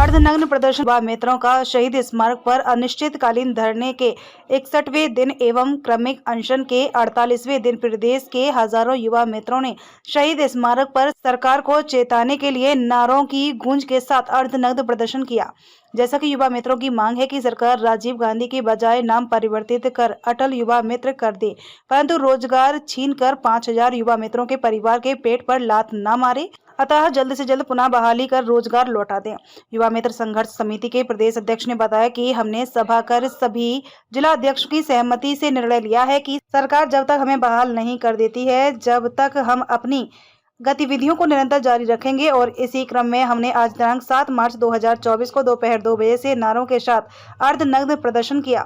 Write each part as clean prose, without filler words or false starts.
अर्धनग्न प्रदर्शन युवा मित्रों का शहीद स्मारक पर अनिश्चितकालीन धरने के 61वें दिन एवं क्रमिक अनशन के 48वें दिन प्रदेश के हजारों युवा मित्रों ने शहीद स्मारक पर सरकार को चेताने के लिए नारों की गूंज के साथ अर्धनग्न प्रदर्शन किया। जैसा कि युवा मित्रों की मांग है कि सरकार राजीव गांधी के बजाय नाम परिवर्तित कर अटल युवा मित्र कर दे, परंतु रोजगार छीनकर 5000 युवा मित्रों के परिवार के पेट पर लात न मारे, अतः जल्द से जल्द पुनः बहाली कर रोजगार लौटा दें। युवा मित्र संघर्ष समिति के प्रदेश अध्यक्ष ने बताया कि हमने सभा कर सभी जिला अध्यक्ष की सहमति से निर्णय लिया है कि सरकार जब तक हमें बहाल नहीं कर देती है, जब तक हम अपनी गतिविधियों को निरंतर जारी रखेंगे। और इसी क्रम में हमने आज दिनांक 7 मार्च 2024 को दोपहर 2 बजे से नारों के साथ अर्धनग्न प्रदर्शन किया।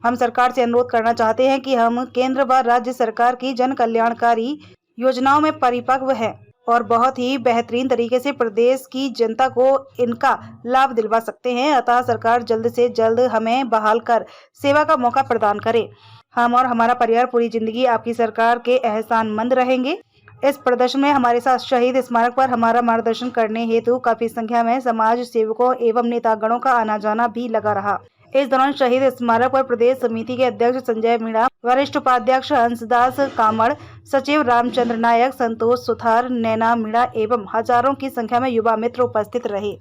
हम सरकार से अनुरोध करना चाहते हैं कि हम केंद्र व राज्य सरकार की जन कल्याणकारी योजनाओं में परिपक्व हैं और बहुत ही बेहतरीन तरीके से प्रदेश की जनता को इनका लाभ दिलवा सकते हैं, अतः सरकार जल्द से जल्द हमें बहाल कर सेवा का मौका प्रदान करे। हम और हमारा परिवार पूरी जिंदगी आपकी सरकार के एहसानमंद रहेंगे। इस प्रदर्शन में हमारे साथ शहीद स्मारक पर हमारा मार्गदर्शन करने हेतु काफी संख्या में समाज सेवकों एवं नेतागणों का आना जाना भी लगा रहा। इस दौरान शहीद स्मारक पर प्रदेश समिति के अध्यक्ष संजय मीणा, वरिष्ठ उपाध्यक्ष हंसदास कामड़, सचिव रामचंद्र नायक, संतोष सुथार, नैना मीणा एवं हजारों की संख्या में युवा मित्र उपस्थित रहे।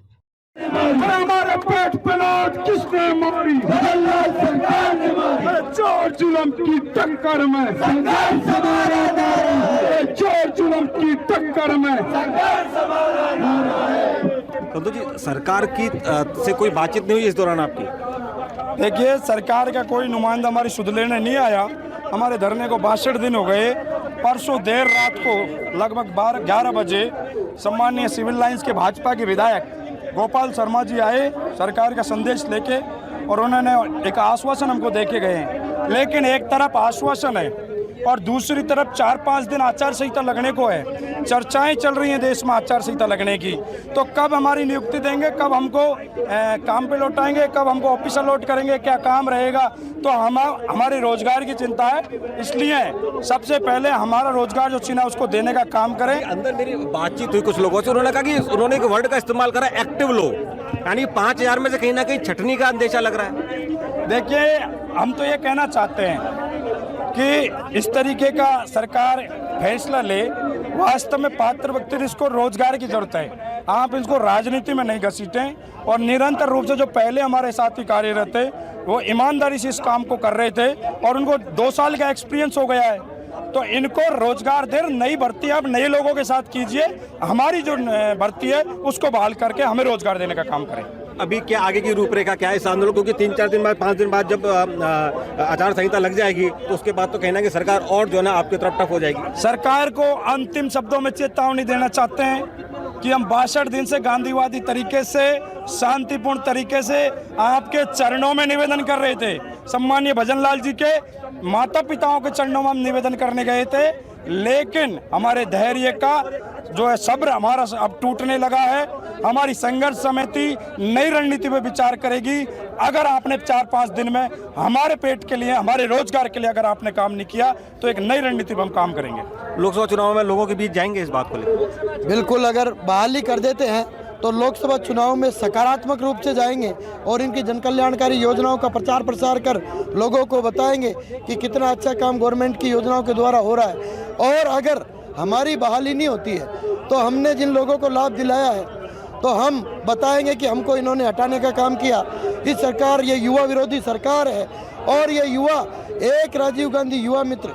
हमारे पेट पे लात किसने मारी? सरकार ने मारी। चोर जुल्म की टक्कर में चोर जुल्म की टक्कर में संतोष जी, सरकार की से कोई बातचीत नहीं हुई इस दौरान आपकी? देखिए, सरकार का कोई नुमाइंदा हमारी सुध लेने नहीं आया। हमारे धरने को 62 दिन हो गए। परसों देर रात को लगभग 11 बजे सम्मानीय सिविल लाइंस के भाजपा के विधायक गोपाल शर्मा जी आए सरकार का संदेश लेके, और उन्होंने एक आश्वासन हमको दे के गए। लेकिन एक तरफ आश्वासन है और दूसरी तरफ 4-5 दिन आचार संहिता लगने को है। चर्चाएं चल रही हैं देश में आचार संहिता लगने की। तो कब हमारी नियुक्ति देंगे, कब हमको काम पे लौटाएंगे, कब हमको ऑफिस अलॉट करेंगे, क्या काम रहेगा? तो हमारे रोजगार की चिंता है। इसलिए सबसे पहले हमारा रोजगार जो छीना उसको देने का काम करें। अंदर मेरी बातचीत हुई कुछ लोगों से, उन्होंने कहा कि उन्होंने एक वर्ड का इस्तेमाल करा, एक्टिव लोग, यानी 5000 में से कहीं ना कहीं छटनी का अंदेशा लग रहा है। देखिए, हम तो ये कहना चाहते हैं कि इस तरीके का सरकार फैसला ले, वास्तव में पात्र व्यक्ति इसको रोजगार की जरूरत है। आप इसको राजनीति में नहीं घसीटें और निरंतर रूप से जो पहले हमारे साथी कार्यरत थे वो ईमानदारी से इस काम को कर रहे थे और उनको 2 साल का एक्सपीरियंस हो गया है। तो इनको रोजगार दे, नई भर्ती आप नए लोगों के साथ कीजिए। हमारी जो भर्ती है उसको बहाल करके हमें रोजगार देने का काम करें। अभी क्या आगे की रूपरेखा क्या है इस आंदोलन? क्योंकि 3-4 दिन बाद, 5 दिन बाद जब आचार संहिता लग जाएगी तो उसके बाद तो कहना कि सरकार और जो है ना आपकी तरफ टफ हो जाएगी। सरकार को अंतिम शब्दों में चेतावनी देना चाहते हैं कि हम 62 दिन से गांधीवादी तरीके से, शांतिपूर्ण तरीके से आपके चरणों में निवेदन कर रहे थे। सम्मानीय भजनलाल जी के माता पिताओं के चरणों में हम निवेदन करने गए थे, लेकिन हमारे धैर्य का जो है सब्र हमारा अब टूटने लगा है। हमारी संघर्ष समिति नई रणनीति पे विचार करेगी। अगर आपने 4-5 दिन में हमारे पेट के लिए, हमारे रोजगार के लिए अगर आपने काम नहीं किया तो एक नई रणनीति पे हम काम करेंगे। लोकसभा चुनाव में लोगों के बीच जाएंगे इस बात को लेकर? बिल्कुल, अगर बहाली कर देते हैं तो लोकसभा चुनाव में सकारात्मक रूप से जाएंगे और इनकी जन कल्याणकारी योजनाओं का प्रचार प्रसार कर लोगों को बताएंगे कि कितना अच्छा काम गवर्नमेंट की योजनाओं के द्वारा हो रहा है। और अगर हमारी बहाली नहीं होती है तो हमने जिन लोगों को लाभ दिलाया है तो हम बताएंगे कि हमको इन्होंने हटाने का काम किया। ये सरकार ये युवा विरोधी सरकार है और ये युवा, एक राजीव गांधी युवा मित्र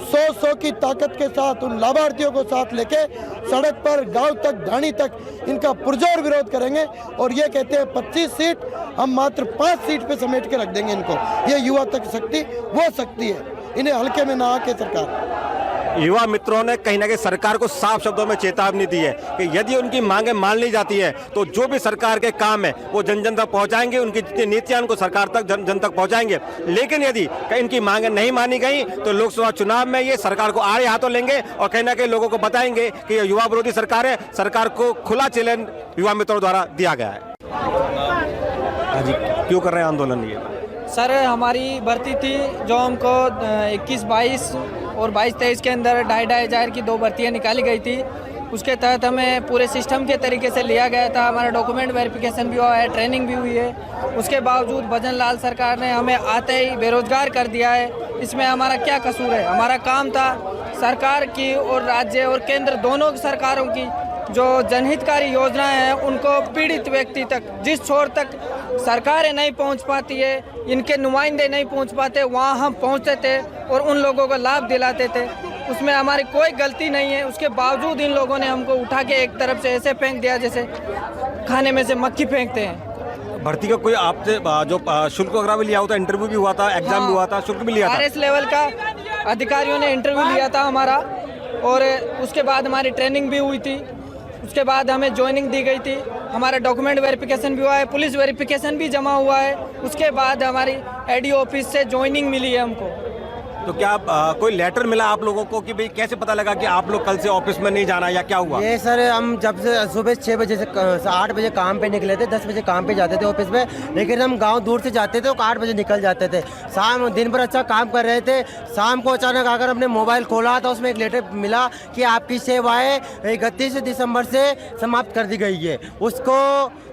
100 की ताकत के साथ उन लाभार्थियों को साथ लेके सड़क पर, गांव तक, ढाणी तक इनका पुरजोर विरोध करेंगे। और ये कहते हैं 25 सीट, हम मात्र 5 सीट पे समेट के रख देंगे इनको। ये युवा तक शक्ति वो शक्ति है, इन्हें हल्के में ना आके सरकार। युवा मित्रों ने कहीं ना कहीं सरकार को साफ शब्दों में चेतावनी दी है कि यदि उनकी मांगें मान ली जाती है तो जो भी सरकार के काम है वो जन जन तक पहुंचाएंगे, उनकी जितनी नीतियां उनको सरकार तक जन तक पहुंचाएंगे। लेकिन यदि इनकी मांगें नहीं मानी गई तो लोकसभा चुनाव में ये सरकार को आड़े हाथों लेंगे और कहीं ना कहीं लोगों को बताएंगे कि ये युवा विरोधी सरकार है। सरकार को खुला चैलेंज युवा मित्रों द्वारा दिया गया है। जी, क्यों कर रहे हैं आंदोलन? ये सर, हमारी भर्ती थी जो हमको 21-22 और 22-23 के अंदर 2,500 की 2 भर्तियाँ निकाली गई थी। उसके तहत हमें पूरे सिस्टम के तरीके से लिया गया था। हमारा डॉक्यूमेंट वेरिफिकेशन भी हुआ है, ट्रेनिंग भी हुई है। उसके बावजूद भजन लाल सरकार ने हमें आते ही बेरोजगार कर दिया है। इसमें हमारा क्या कसूर है? हमारा काम था सरकार की और राज्य और केंद्र दोनों सरकारों की जो जनहितकारी योजनाएं हैं उनको पीड़ित व्यक्ति तक, जिस छोर तक सरकारें नहीं पहुंच पाती है, इनके नुमाइंदे नहीं पहुंच पाते, वहां हम पहुंचते थे और उन लोगों को लाभ दिलाते थे। उसमें हमारी कोई गलती नहीं है। उसके बावजूद इन लोगों ने हमको उठा के एक तरफ से ऐसे फेंक दिया जैसे खाने में से मक्खी फेंकते हैं। भर्ती का कोई आपसे जो शुल्क वगैरह भी लिया होता, इंटरव्यू भी हुआ था, एग्जाम भी हुआ था, शुल्क भी लिया था? RS लेवल का अधिकारियों ने इंटरव्यू लिया था हमारा और उसके बाद हमारी ट्रेनिंग भी हुई थी। उसके बाद हमें ज्वाइनिंग दी गई थी। हमारा डॉक्यूमेंट वेरिफिकेशन भी हुआ है, पुलिस वेरिफिकेशन भी जमा हुआ है। उसके बाद हमारी ADO ऑफिस से ज्वाइनिंग मिली है हमको। तो क्या कोई लेटर मिला आप लोगों को कि भाई कैसे पता लगा कि आप लोग कल से ऑफिस में नहीं जाना, या क्या हुआ? ये सर हम जब से सुबह 6 बजे से 8 बजे काम पे निकले थे, 10 बजे काम पे जाते थे ऑफिस में, लेकिन हम गांव दूर से जाते थे तो 8 बजे निकल जाते थे। शाम दिन भर अच्छा काम कर रहे थे, शाम को अचानक आकर हमने मोबाइल खोला तो उसमें एक लेटर मिला कि आपकी सेवाएं 31 दिसंबर से समाप्त कर दी गई है। उसको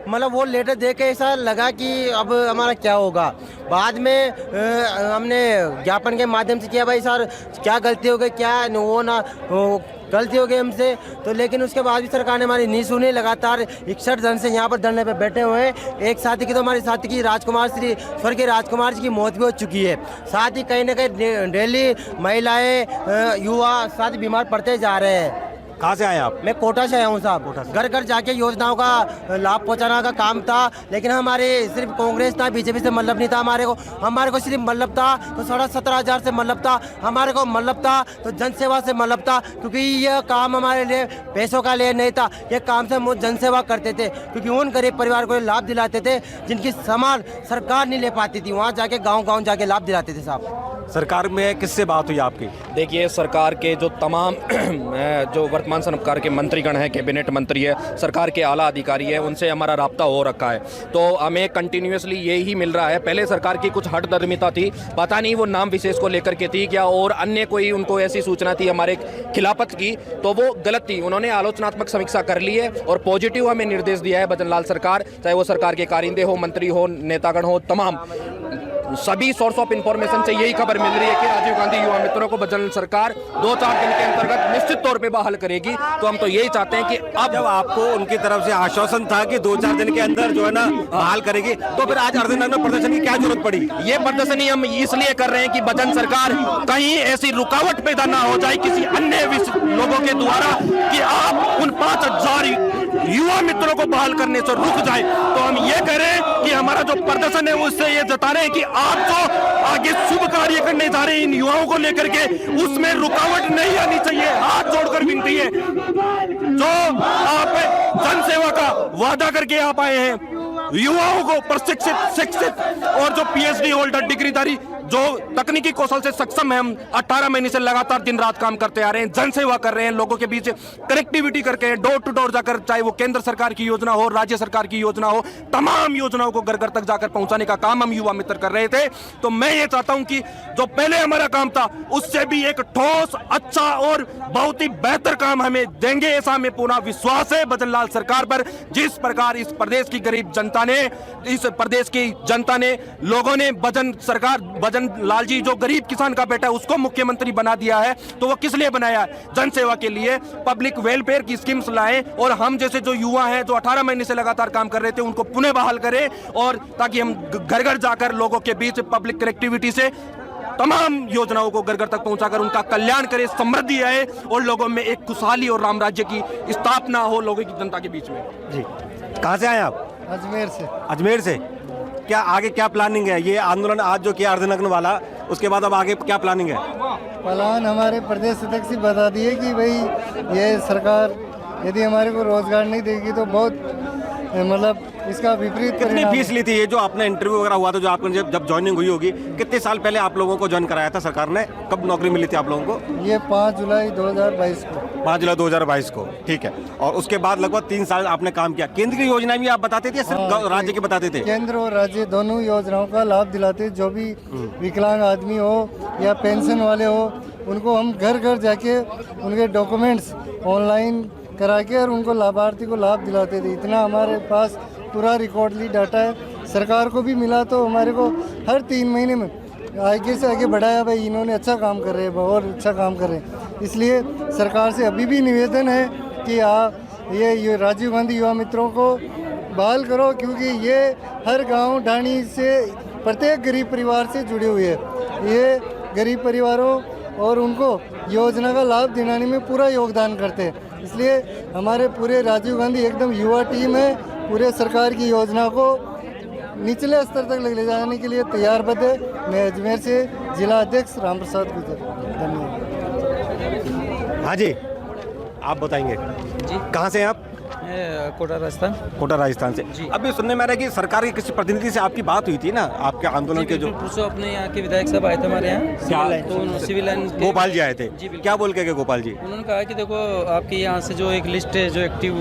मतलब वो लेटर देख के ऐसा लगा कि अब हमारा क्या होगा। बाद में हमने ज्ञापन के माध्यम से किया भाई सर क्या गलती हो गई, क्या वो ना गलती हो गई हमसे, तो लेकिन उसके बाद भी सरकार ने हमारी नहीं सुनी। लगातार 61 जन से यहाँ पर धरने पे बैठे हुए हैं। एक साथी की तो हमारे साथी की स्वर्गीय राजकुमार जी की मौत भी हो चुकी है। साथ ही कहीं ना कहीं डेली महिलाएं युवा साथ बीमार पड़ते जा रहे हैं। कहाँ से आए आप? मैं कोटा से आया हूँ साहब। घर घर जाके योजनाओं का लाभ पहुँचाने का काम था, लेकिन हमारे सिर्फ कांग्रेस था, बीजेपी से मतलब नहीं था। हमारे को सिर्फ मतलब था तो 17,500 से मतलब था, हमारे को मतलब था तो जनसेवा से मतलब था, क्योंकि यह काम हमारे लिए पैसों का लिए नहीं था। यह काम से हम जनसेवा करते थे, क्योंकि उन गरीब परिवार को लाभ दिलाते थे जिनकी संभाल सरकार नहीं ले पाती थी। वहाँ जाके गाँव जाके लाभ दिलाते थे साहब। सरकार में किससे बात हुई आपकी? देखिए, सरकार के जो तमाम जो वर्तमान सरकार के मंत्रीगण हैं, कैबिनेट मंत्री है, सरकार के आला अधिकारी है, उनसे हमारा राब्ता हो रखा है। तो हमें कंटिन्यूसली यही मिल रहा है। पहले सरकार की कुछ हठधर्मिता थी, पता नहीं वो नाम विशेष को लेकर के थी क्या, और अन्य कोई उनको ऐसी सूचना थी हमारे खिलाफत की, तो वो गलत थी। उन्होंने आलोचनात्मक समीक्षा कर ली है और पॉजिटिव हमें निर्देश दिया है भजन लाल सरकार, चाहे वो सरकार के कारिंदे हो, मंत्री हो, नेतागण हो, तमाम सभी सोर्स ऑफ इंफॉर्मेशन से यही खबर मिल रही है कि राजीव गांधी युवा मित्रों को भजन सरकार 2-4 दिन के अंतर्गत निश्चित तौर पे बहाल करेगी। तो हम तो यही चाहते हैं कि अब जब आपको उनकी तरफ से आश्वासन था कि 2-4 दिन के अंदर जो है ना बहाल करेगी, तो फिर आज अर्धनग्न प्रदर्शन की क्या जरूरत पड़ी? ये प्रदर्शनी हम इसलिए कर रहे हैं कि भजन सरकार कहीं ऐसी रुकावट पैदा ना हो जाए किसी अन्य लोगों के द्वारा कि आप उन 5,000 युवा मित्रों को बहाल करने से रुक जाए। तो हम ये कह रहे हैं कि हमारा जो प्रदर्शन है उससे ये जता रहे हैं कि आप जो आगे शुभ कार्य करने जा रहे हैं इन युवाओं को लेकर के, उसमें रुकावट नहीं आनी चाहिए। हाथ जोड़कर विनती है, जो आप जनसेवा का वादा करके आप आए हैं, युवाओं को प्रशिक्षित, शिक्षित और जो PhD होल्डर, डिग्रीधारी, जो तकनीकी कौशल से सक्षम है, हम 18 महीने से लगातार दिन रात काम करते आ रहे हैं, जनसेवा कर रहे हैं, लोगों के बीच कनेक्टिविटी करके हैं, डोर टू डोर जाकर, चाहे वो केंद्र सरकार की योजना हो, राज्य सरकार की योजना हो, तमाम योजनाओं को घर घर तक जाकर पहुंचाने का काम हम युवा मित्र कर रहे थे। तो मैं ये चाहता हूं कि जो पहले हमारा काम था उससे भी एक ठोस, अच्छा और बहुत ही बेहतर काम हमें देंगे, ऐसा हमें पूरा विश्वास है भजन लाल सरकार पर। जिस प्रकार इस प्रदेश की गरीब जनता ने, इस प्रदेश की जनता ने, लोगों ने भजन लाल जी जो गरीब किसान का बेटा है उसको मुख्यमंत्री बना दिया है, तो वो किस लिए बनाया है? जनसेवा के लिए, पब्लिक वेलफेयर की स्कीम्स लाएं और हम जैसे जो युवा हैं जो 18 महीने से लगातार काम कर रहे थे उनको पुनः बहाल करें, और ताकि हम घर घर जाकर लोगों के बीच पब्लिक कनेक्टिविटी से तमाम योजनाओं को घर घर तक पहुंचाकर उनका कल्याण करें, समृद्धि आए और लोगों में एक खुशहाली और राम राज्य की स्थापना हो लोगों की, जनता के बीच में। जी, कहाँ से आए आप? अजमेर से। अजमेर से। क्या आगे क्या प्लानिंग है? ये आंदोलन आज जो किया अर्धनग्न वाला, उसके बाद अब आगे क्या प्लानिंग है? प्लान हमारे प्रदेश अध्यक्ष जी बता दिए कि भाई ये सरकार यदि हमारे को रोजगार नहीं देगी तो बहुत मतलब इसका विपरीत कितनी फीस ली थी? ये जो आपने इंटरव्यू वगैरह हुआ था, जो आपने जब ज्वाइनिंग हुई होगी, कितने साल पहले आप लोगों को ज्वाइन कराया था सरकार ने? कब नौकरी मिली थी आप लोगों को? ये 5 जुलाई 2022 को। 5 जुलाई 2022 को, ठीक है। और उसके बाद लगभग 3 साल आपने काम किया। केंद्र की योजनाएं भी आप बताते थे या सिर्फ राज्य की बताते थे? केंद्र और राज्य दोनों योजनाओं का लाभ दिलाते। जो भी विकलांग आदमी हो या पेंशन वाले हो, उनको हम घर घर जाके उनके डॉक्यूमेंट्स ऑनलाइन करा के और उनको लाभार्थी को लाभ दिलाते थे। इतना हमारे पास पूरा रिकॉर्डली डाटा है। सरकार को भी मिला तो हमारे को हर 3 महीने में आगे से आगे बढ़ाया, भाई इन्होंने अच्छा काम कर रहे हैं, बहुत अच्छा काम कर रहे हैं। इसलिए सरकार से अभी भी निवेदन है कि आप ये राजीव गांधी युवा मित्रों को बहाल करो, क्योंकि ये हर गांव ढाणी से प्रत्येक गरीब परिवार से जुड़े हुए हैं। ये गरीब परिवारों और उनको योजना का लाभ दिलाने में पूरा योगदान करते हैं। इसलिए हमारे पूरे राजीव गांधी एकदम युवा टीम है, पूरे सरकार की योजना को निचले स्तर तक ले जाने के लिए तैयारबद्ध है। मैं अजमेर से जिला अध्यक्ष राम प्रसाद गुजर, धन्यवाद। हाँ जी, आप बताएंगे जी, कहाँ से हैं आप? कोटा राजस्थान। कोटा राजस्थान से। अभी सुनने में आ रहा है कि सरकार के किसी प्रतिनिधि से आपकी बात हुई थी ना, आपके आंदोलन के जो परसों अपने यहाँ के विधायक साहब आए थे हमारे यहाँ, तो सिविल लाइन गोपाल जी आए थे। बिल्कुल। क्या बोल के गए गोपाल जी? उन्होंने कहा कि देखो आपके यहाँ से जो एक लिस्ट है, जो एक्टिव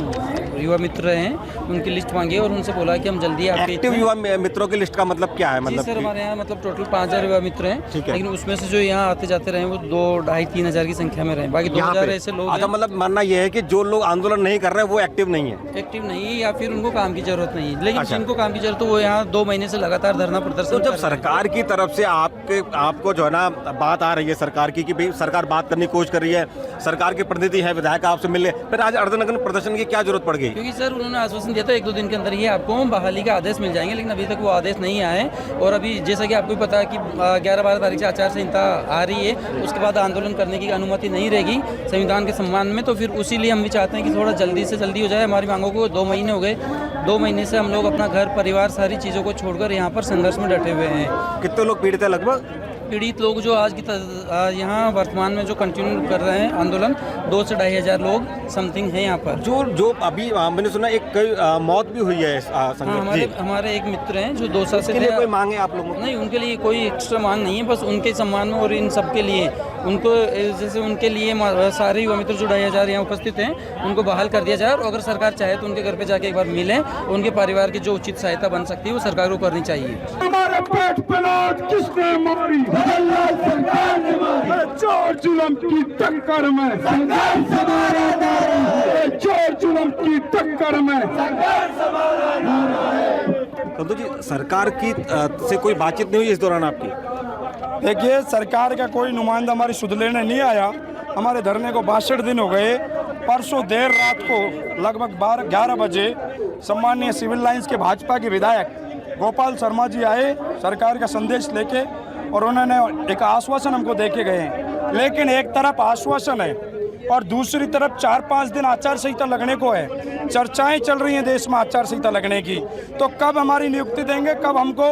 युवा मित्र हैं उनकी लिस्ट मांगी और उनसे बोला कि हम जल्दी आपके एक्टिव युवा मित्रों की लिस्ट का मतलब क्या है? मतलब सर हमारे यहाँ मतलब टोटल 5000 युवा मित्र हैं, ठीक है। लेकिन उसमें से जो यहाँ आते जाते रहे वो 2-2.5-3 हज़ार की संख्या में रहे, बाकी 2000 ऐसे लोग अच्छा, मतलब मानना यह है कि जो लोग आंदोलन नहीं कर रहे हैं वो एक्टिव नहीं है? एक्टिव नहीं है या फिर उनको काम की जरूरत नहीं है, लेकिन अच्छा। जिनको काम की जरूरत है वो यहाँ 2 महीने से लगातार धरना प्रदर्शन तो कर जब रहे हैं। सरकार की तरफ से आपको जो है ना बात आ रही है सरकार की कि भाई सरकार बात करने की कोशिश कर रही है, सरकार के प्रतिनिधि है, विधायक आपसे मिले, फिर आज अर्धनग्न प्रदर्शन की क्या जरूरत पड़ गई? क्योंकि सर उन्होंने आश्वासन दिया था 1-2 दिन के अंदर ही आपको बहाली का आदेश मिल जाएंगे, लेकिन अभी तक वो आदेश नहीं आए। और अभी जैसा कि आपको पता है कि 11-12 तारीख से आचार संहिता आ रही है, उसके बाद आंदोलन करने की अनुमति नहीं रहेगी संविधान के सम्मान में, तो फिर उसी लिए हम भी चाहते हैं कि थोड़ा जल्दी से जल्दी हो जाए। हमारी मांगों को 2 महीने हो गए, 2 महीने से हम लोग अपना घर परिवार सारी चीज़ों को छोड़कर यहाँ पर संघर्ष में डटे हुए हैं। कितने लोग पीड़ित है लगभग? पीड़ित लोग जो आज की यहाँ वर्तमान में जो कंटिन्यू कर रहे हैं आंदोलन, 2 से 2.5 हज़ार लोग समथिंग है यहाँ पर। जो अभी मैंने सुना एक कई मौत भी हुई है हमारे एक मित्र हैं जो 2 साल से लिए कोई मांग है आप लोगों? नहीं, उनके लिए कोई एक्स्ट्रा मांग नहीं है, बस उनके सम्मान में और इन सब के लिए उनको जैसे उनके लिए सारे युवा मित्र जो 2.5 हज़ार यहाँ उपस्थित हैं उनको बहाल कर दिया जाए, और अगर सरकार चाहे तो उनके घर पे जाके एक बार मिलें, उनके परिवार की जो उचित सहायता बन सकती है वो सरकार को करनी चाहिए। हमारे पेट पे लात किसने मारी? सरकार ने मारी। चोर जुल्म की टक्कर में चोर जुल्म की टक्कर में तो जी सरकार की से कोई बातचीत नहीं हुई इस दौरान आपकी? देखिए, सरकार का कोई नुमाइंदा हमारी सुध लेने नहीं आया। हमारे धरने को 62 दिन हो गए। परसों देर रात को लगभग 11 बजे सम्मानीय सिविल लाइंस के भाजपा के विधायक गोपाल शर्मा जी आए सरकार का संदेश लेके, और उन्होंने एक आश्वासन हमको दे के गए। लेकिन एक तरफ आश्वासन है और दूसरी तरफ 4-5 दिन आचार संहिता लगने को है। चर्चाएं चल रही हैं देश में आचार संहिता लगने की, तो कब हमारी नियुक्ति देंगे, कब हमको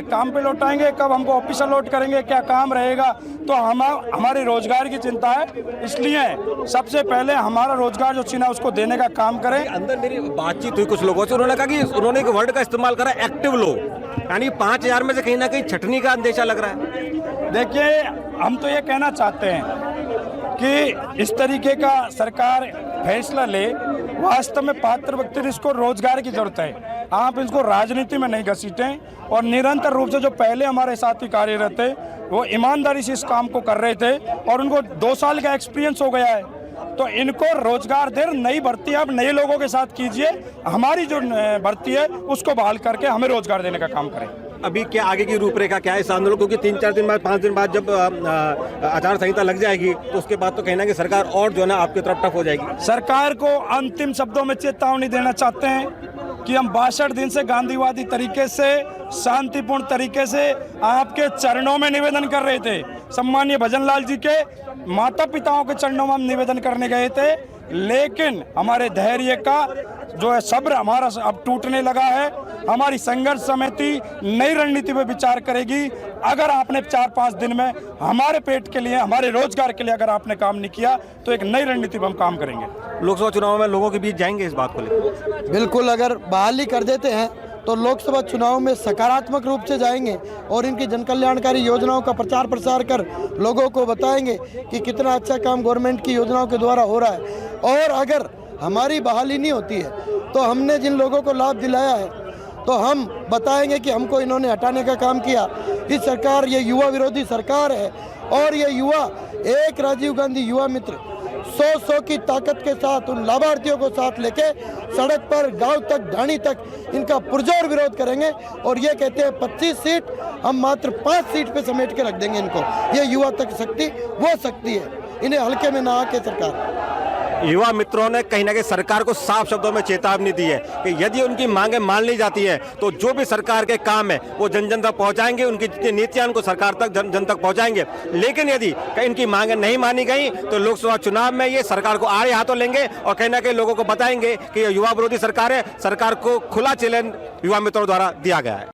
काम पे लौटाएंगे, कब हमको ऑफिस अलॉट करेंगे, क्या काम रहेगा? तो हमारे रोजगार की चिंता है। इसलिए सबसे पहले हमारा रोजगार जो छीना उसको देने का काम करें। अंदर मेरी बातचीत हुई कुछ लोगों से, उन्होंने कहा कि उन्होंने एक वर्ड का इस्तेमाल करा, एक्टिव लोग, यानी 5000 में से कहीं ना कहीं छटनी का अंदेशा लग रहा है। देखिए, हम तो ये कहना चाहते हैं कि इस तरीके का सरकार फैसला ले, वास्तव में पात्र व्यक्ति इसको रोजगार की जरूरत है। आप इसको राजनीति में नहीं घसीटें, और निरंतर रूप से जो पहले हमारे साथी कार्यरत थे वो ईमानदारी से इस काम को कर रहे थे और उनको 2 साल का एक्सपीरियंस हो गया है, तो इनको रोजगार दे। नई भर्ती आप नए लोगों के साथ कीजिए, हमारी जो भर्ती है उसको बहाल करके हमें रोजगार देने का काम करें। अभी क्या आगे की रूपरेखा क्या है इस आंदोलन? क्योंकि 3-4 दिन बाद 5 दिन बाद जब आचार संहिता लग जाएगी तो उसके बाद तो कहना कि सरकार और जो है ना आपकी तरफ टफ हो जाएगी। सरकार को अंतिम शब्दों में चेतावनी देना चाहते हैं कि हम 62 दिन से गांधीवादी तरीके से, शांतिपूर्ण तरीके से आपके चरणों में निवेदन कर रहे थे। सम्मानीय भजनलाल जी के माता पिताओं के चरणों में हम निवेदन करने गए थे, लेकिन हमारे धैर्य का जो है सब्र हमारा अब टूटने लगा है। हमारी संघर्ष समिति नई रणनीति पे विचार करेगी। अगर आपने 4-5 दिन में हमारे पेट के लिए, हमारे रोजगार के लिए अगर आपने काम नहीं किया तो एक नई रणनीति पे हम काम करेंगे। लोकसभा चुनाव में लोगों के बीच जाएंगे इस बात को लेकर? बिल्कुल, अगर बहाली कर देते हैं तो लोकसभा चुनाव में सकारात्मक रूप से जाएंगे और इनकी जनकल्याणकारी योजनाओं का प्रचार प्रसार कर लोगों को बताएंगे कि कितना अच्छा काम गवर्नमेंट की योजनाओं के द्वारा हो रहा है। और अगर हमारी बहाली नहीं होती है तो हमने जिन लोगों को लाभ दिलाया है तो हम बताएंगे कि हमको इन्होंने हटाने का काम किया। ये सरकार ये युवा विरोधी सरकार है, और ये युवा एक राजीव गांधी युवा मित्र 100 की ताकत के साथ उन लाभार्थियों को साथ लेके सड़क पर गांव तक ढाणी तक इनका पुरजोर विरोध करेंगे और ये कहते हैं 25 सीट हम मात्र 5 सीट पे समेट के रख देंगे इनको। ये युवा तक शक्ति वो शक्ति है, इन्हें हल्के में ना आके सरकार। युवा मित्रों ने कहीं ना कहीं सरकार को साफ शब्दों में चेतावनी दी है कि यदि उनकी मांगें मान ली जाती है तो जो भी सरकार के काम है वो जन जन तक पहुंचाएंगे, उनकी जितनी नीतियां उनको सरकार तक जन जन तक पहुंचाएंगे। लेकिन यदि इनकी मांगें नहीं मानी गई तो लोकसभा चुनाव में ये सरकार को आड़े हाथों लेंगे और कहीं ना कहीं लोगों को बताएंगे कि ये युवा विरोधी सरकार है। सरकार को खुला चैलेंज युवा मित्रों द्वारा दिया गया है।